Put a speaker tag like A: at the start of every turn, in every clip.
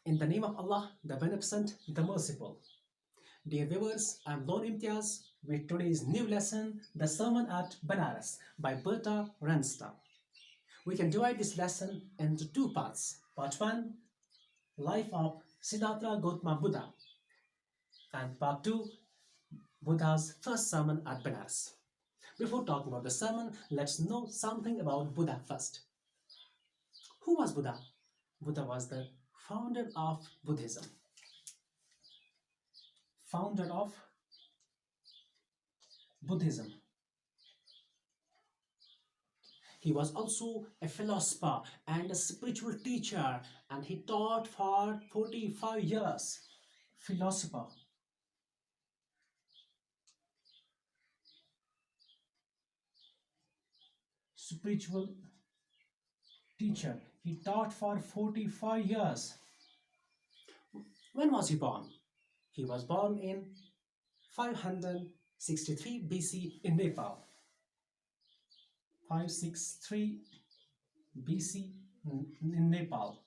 A: In the name of Allah, the Beneficent, the Merciful. Dear viewers, I am Lord Imtiaz with today's new lesson, The Sermon at Benares by Berta, Renstaw. We can divide this lesson into two parts. Part 1, Life of Siddhartha Gautama Buddha, and Part 2, Buddha's first sermon at Benares. Before talking about the sermon, let's know something about Buddha first. Who was Buddha? Buddha was the founder of Buddhism. Founder of Buddhism. He was also a philosopher and a spiritual teacher, and he taught for 45 years. Philosopher, spiritual teacher. He taught for 45 years. When was he born? He was born in 563 BC in Nepal. 563 BC in Nepal.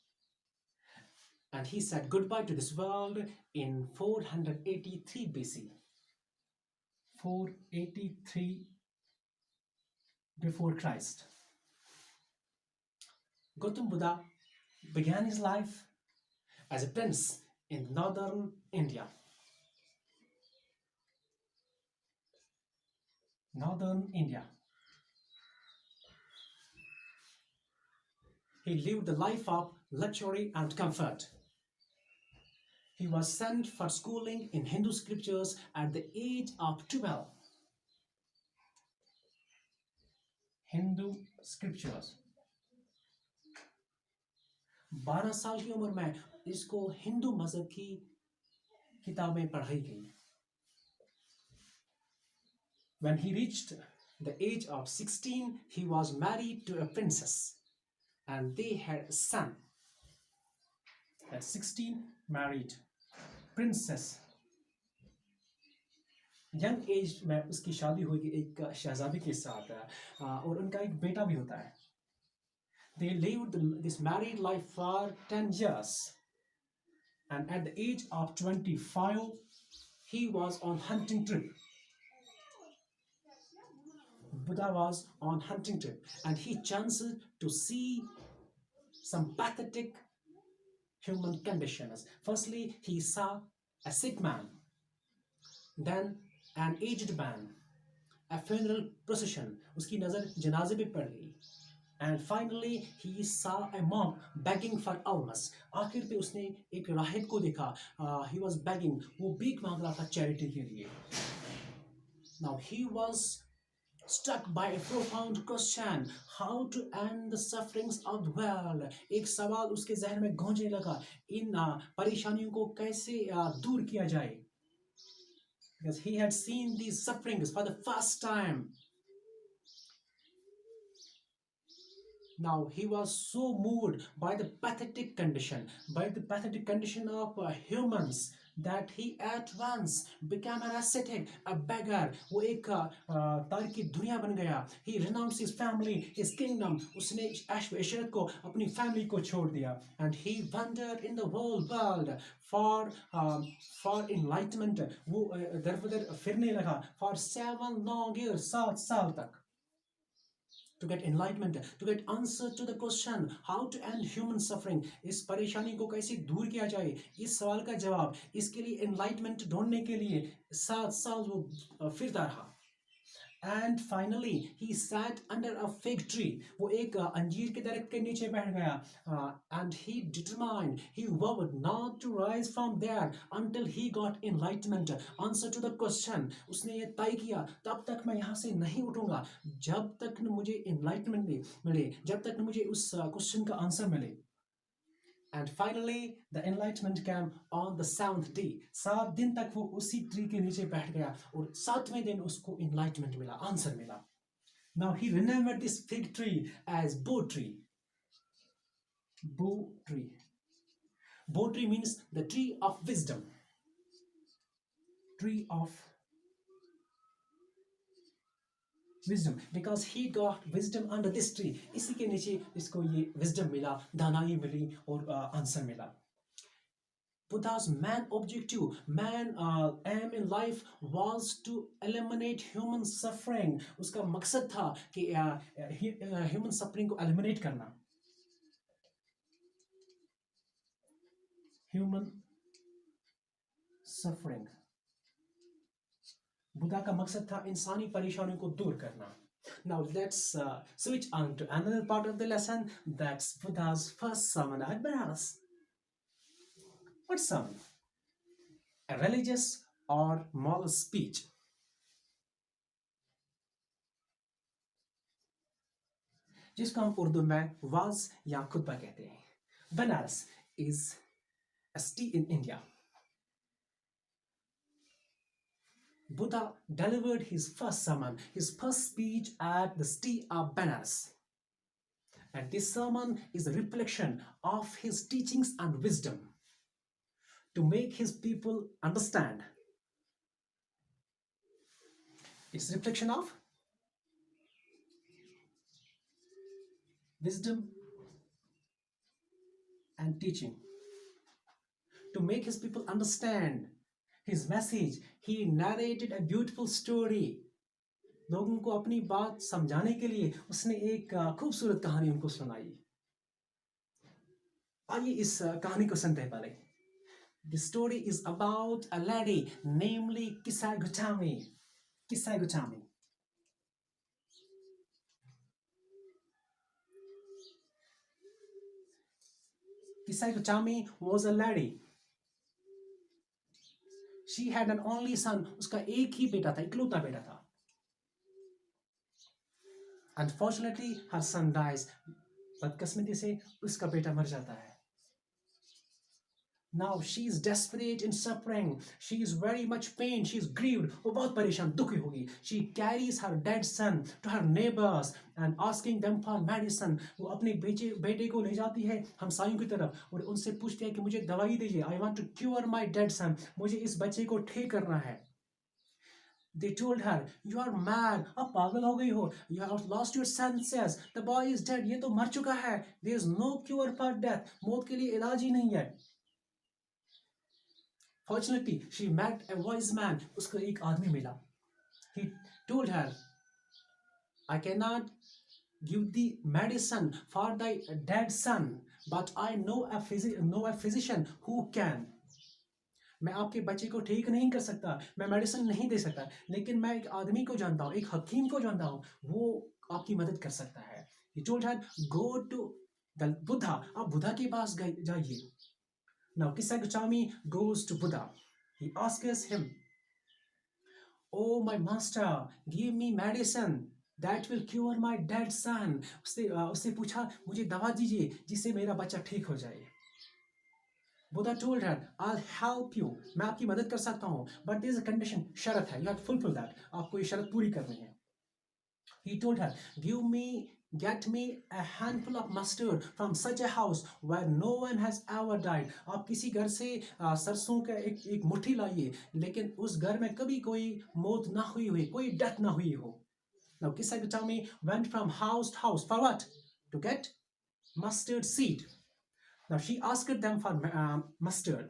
A: And he said goodbye to this world in 483 BC. 483 before Christ. Gautama Buddha began his life as a prince in northern India. Northern India. He lived the life of luxury and comfort. He was sent for schooling in Hindu scriptures at the age of 12. Hindu scriptures. 12 साल की उम्र में इसको हिंदू मजहब की किताबें पढ़ाई गई. When he reached the age of 16, he was married to a princess, and they had a son. At 16, married princess. Young age में उसकी शादी हुई एक शहजादी के साथ और उनका एक बेटा भी होता है. They lived this married life for 10 years, and at the age of 25, he was on hunting trip. Buddha was on hunting trip, and he chanced to see some pathetic human conditions. Firstly, he saw a sick man, then an aged man, a funeral procession. उसकी नजर जनाजे पे पड़ गई. And finally, he saw a monk begging for alms. आखिर पे उसने एक राहिब को देखा. He was begging. वो भीख मांग रहा था charity के लिए. Now he was struck by a profound question: how to end the sufferings of the world. एक सवाल उसके जहन में गूंजने लगा. इन परेशानियों को कैसे दूर किया जाए? Because he had seen these sufferings for the first time. Now he was so moved by the pathetic condition of humans, that he at once became an ascetic, a beggar. वो एक तार की दुनिया बन गया. He renounced his family, his kingdom. उसने ऐश व इशरत को, अपनी family को छोड़ दिया. And he wandered in the whole world for enlightenment. वो दर-बदर फिरने लगा for 7 long years, 7 साल तक. To get enlightenment, to get answer to the question how to end human suffering. इस परेशानी को कैसे दूर किया जाए, इस सवाल का जवाब, इसके लिए enlightenment ढूंढने के लिए 7 साल वो फिरता रहा. And finally, he sat under a fig tree. वो एक अंजीर के दरख्त के नीचे बैठ गया. And he determined, he vowed not to rise from there until he got enlightenment. Answer to the question. उसने ये तय किया, तब तक मैं यहाँ से नहीं उठूंगा जब तक न मुझे enlightenment मिले, जब तक न मुझे उस question का answer मिले. And finally, the enlightenment came on the 7th day. 7 दिन तक वो उसी ट्री के नीचे बैठ गया और 7वें दिन उसको enlightenment मिला, आंसर मिला. Now he remembered this fig tree as Bo tree. Bo tree. Bo tree means the tree of wisdom. Tree of wisdom, because he got wisdom under this tree. इसी के नीचे इसको ये wisdom मिला, दानाई मिली और answer मिला. Buddha's main objective, main aim in life was to eliminate human suffering. उसका मकसद था कि human suffering को eliminate करना. Human suffering. बुद्धा का मकसद था इंसानी परेशानियों को दूर करना. Now let's switch on to another part of the lesson. That's Buddha's first sermon at Benares. What sermon? A religious or moral speech. जिसको हम उर्दू में वाज या खुतबा कहते हैं. Benares is a city in India. Buddha delivered his first sermon, his first speech at the city of Benares. And this sermon is a reflection of his teachings and wisdom to make his people understand. It's a reflection of wisdom and teaching to make his people understand his message. He narrated a beautiful story. लोगों को अपनी बात समझाने के लिए उसने एक खूबसूरत कहानी उनको सुनाई. आइए इस कहानी को सुनते हैं पहले. The story is about a lady namely Kisai Gautami. Kisai Gautami. Kisai Gautami was a lady. She had an only son. उसका एक ही बेटा था, इकलौता बेटा था. Unfortunately, her son dies. बदकिस्मती से उसका बेटा मर जाता है. Now she is desperate in suffering. She is very much pain. She is grieved. वो बहुत परेशान, दुखी होगी. She carries her dead son to her neighbors and asking them for medicine. वो अपने बेटे को ले जाती है हमसायों की तरफ और उनसे पूछती है कि मुझे दवाई दीजिए. I want to cure my dead son. मुझे इस बच्चे को ठीक करना है. They told her, "You are mad. आप पागल हो गई हो. You have lost your senses. The boy is dead. ये तो मर चुका है. There is no cure for death. मौत के लिए इलाज ही नहीं है." Fortunately, she met a wise man. उसको एक आदमी मिला. He told her, "I cannot give the medicine for thy dead son, but I know a physician who can." मैं आपके बच्चे को ठीक नहीं कर सकता, मैं मेडिसिन नहीं दे सकता, लेकिन मैं एक आदमी को जानता हूँ, एक हकीम को जानता हूँ, वो आपकी मदद कर सकता है. He told her, "Go to the Buddha." आप बुद्धा के पास जाइए. Now Kisai Goswami goes to Buddha. He asks him, "Oh my master, give me medicine that will cure my dead son." उससे पूछा, मुझे दवा दीजिए जिससे मेरा बच्चा ठीक हो जाए. Buddha told her, "I'll help you. मैं आपकी मदद कर सकता हूँ, but there is a condition. शर्त है. You have to fulfill that. आपको ये शर्त पूरी करनी है. He told her, "Get me a handful of mustard from such a house where no one has ever died." आप किसी घर से सरसों का एक मुट्ठी लाइए, लेकिन उस घर में कभी कोई मौत ना हुई हो, कोई डेथ ना हुई हो. Now Kisai Goswami went from house to house for what? To get mustard seed. Now she asked them for mustard.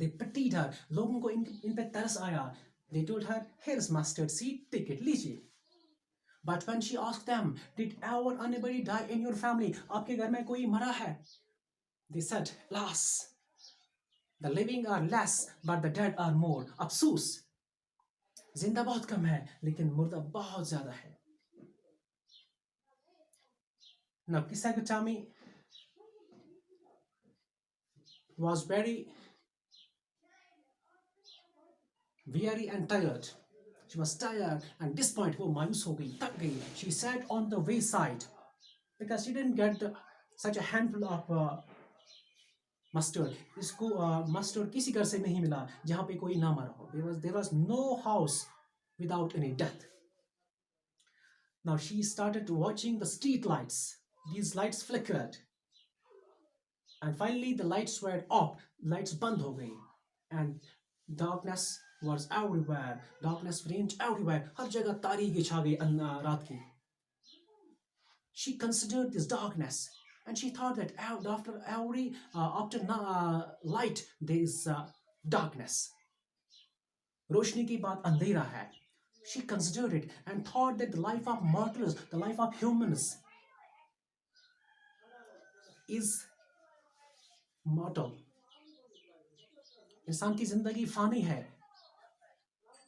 A: They pitied her. लोगों को इन पे तरस आया. They told her, "Here's mustard seed. Take it, लीजिए." But when she asked them, "Did ever anybody die in your family? आपके घर में कोई मरा है?" They said, "Alas, the living are less, but the dead are more." अफसोस, जिंदा बहुत कम है, लेकिन मुर्दा बहुत ज्यादा है. Now Kisai Goswami was very weary and tired. She was tired and disappointed. वो मायूस हो गई, थक गई. She sat on the wayside because she didn't get such a handful of mustard. इसको mustard किसी घर से नहीं मिला जहाँ पे कोई ना मरा हो. There was no house without any death. Now she started watching the street lights. These lights flickered. And finally the lights were off. Lights बंद हो गई. And darkness was everywhere. Darkness reigned everywhere. हर जगह तारीकी छा गई रात की. She considered this darkness. And she thought that after every light there is darkness. रोशनी के बाद अंधेरा है. She considered it and thought that the life of mortals, the life of humans, is mortal. इंसान की जिंदगी फानी है.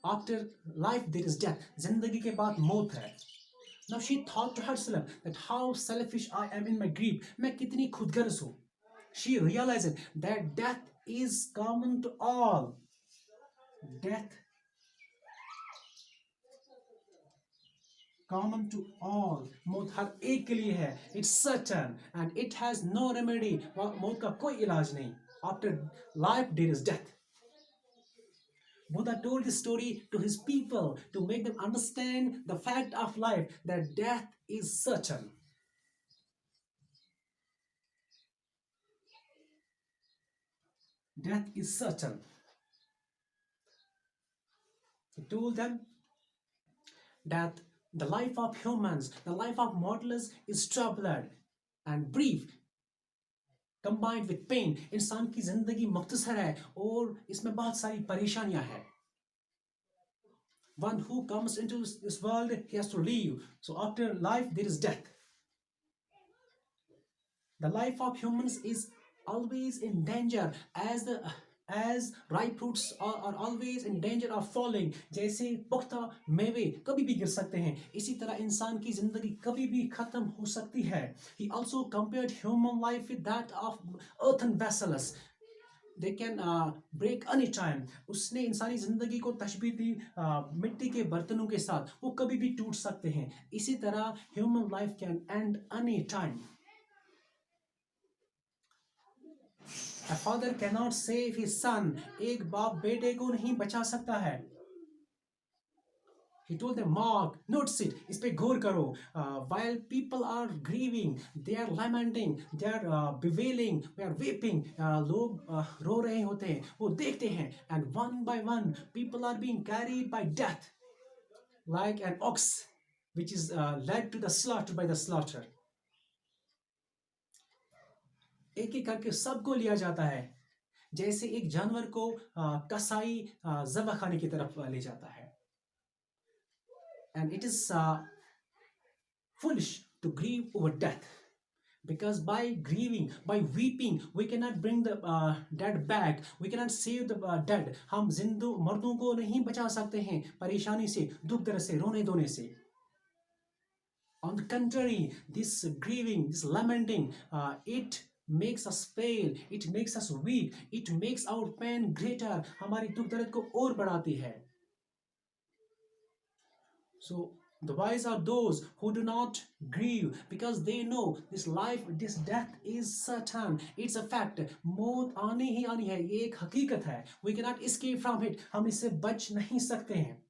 A: After life there is death. जिंदगी के बाद मौत है. Now she thought to herself that how selfish I am in my grief. मैं कितनी खुदगर्ज हूँ. She realized that death is common to all. Death common to all. मौत हर एक के लिए है. It's certain and it has no remedy. मौत का कोई इलाज नहीं. After life there is death. Buddha told this story to his people to make them understand the fact of life, that death is certain. Death is certain. He told them that the life of humans, the life of mortals is troubled and brief, combined with pain. इंसान की जिंदगी मुख्तसर है और इसमें बहुत सारी परेशानियां हैं. One who comes into this world, he has to leave. So after life there is death. The life of humans is always in danger, as ripe fruits are always in danger of falling. जैसे पुख्ता मेवे कभी भी गिर सकते हैं, इसी तरह इंसान की जिंदगी कभी भी खत्म हो सकती है. He also compared human life with that of earthen vessels. They can break any time. उसने इंसानी जिंदगी को तशबीह दी मिट्टी के बर्तनों के साथ. वो कभी भी टूट सकते हैं. इसी तरह human life can end any time. A father cannot save his son. एक बाप बेटे को नहीं बचा सकता है. He told them, mark, notice it, इस पे गौर करो. While people are grieving, they are lamenting, they are bewailing, they are weeping. लोग रो रहे होते हैं, वो देखते हैं. And one by one, people are being carried by death, like an ox, which is led to the slaughter by the slaughter. एक एक करके सबको लिया जाता है, जैसे एक जानवर को कसाई ज़बह खाने की तरफ ले जाता है. And it is foolish to grieve over death, because by grieving, by weeping, we cannot bring the dead back. We cannot save the dead. हम जिंदों मर्दों को नहीं बचा सकते हैं परेशानी से, दुख दर्द से, रोने धोने से. On the contrary, this grieving, this lamenting, it makes us pale, it makes us weak, it makes our pain greater. हमारी दुख दर्द को और बढ़ाती है. So the wise are those who do not grieve, because they know this life, this death is certain. It's a fact. मौत आनी ही आनी है. ये एक हकीकत है. We cannot escape from it. हम इससे बच नहीं सकते हैं.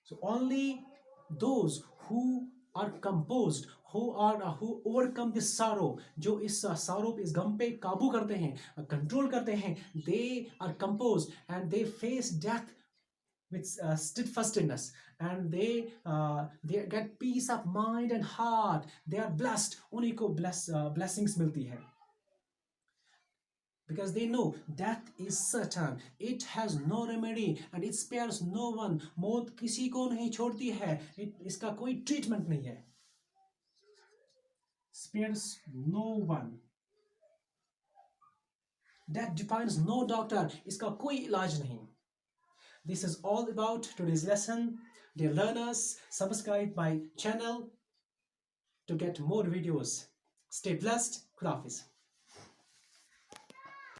A: So only those who are composed, who overcome this sorrow, जो इस sorrow इस गम पे काबू करते हैं, कंट्रोल करते हैं, they are composed and they face death with steadfastness, and they get peace of mind and heart. They are blessed. उन्हीं को blessings मिलती है. Because they know death is certain, it has no remedy and it spares no one. मौत किसी को नहीं छोड़ती है, इसका कोई ट्रीटमेंट नहीं है. Spares no one. Death defines no doctor, इसका कोई इलाज नहीं. This is all about today's lesson. Dear learners, subscribe my channel to get more videos. Stay blessed. Khuda Hafiz.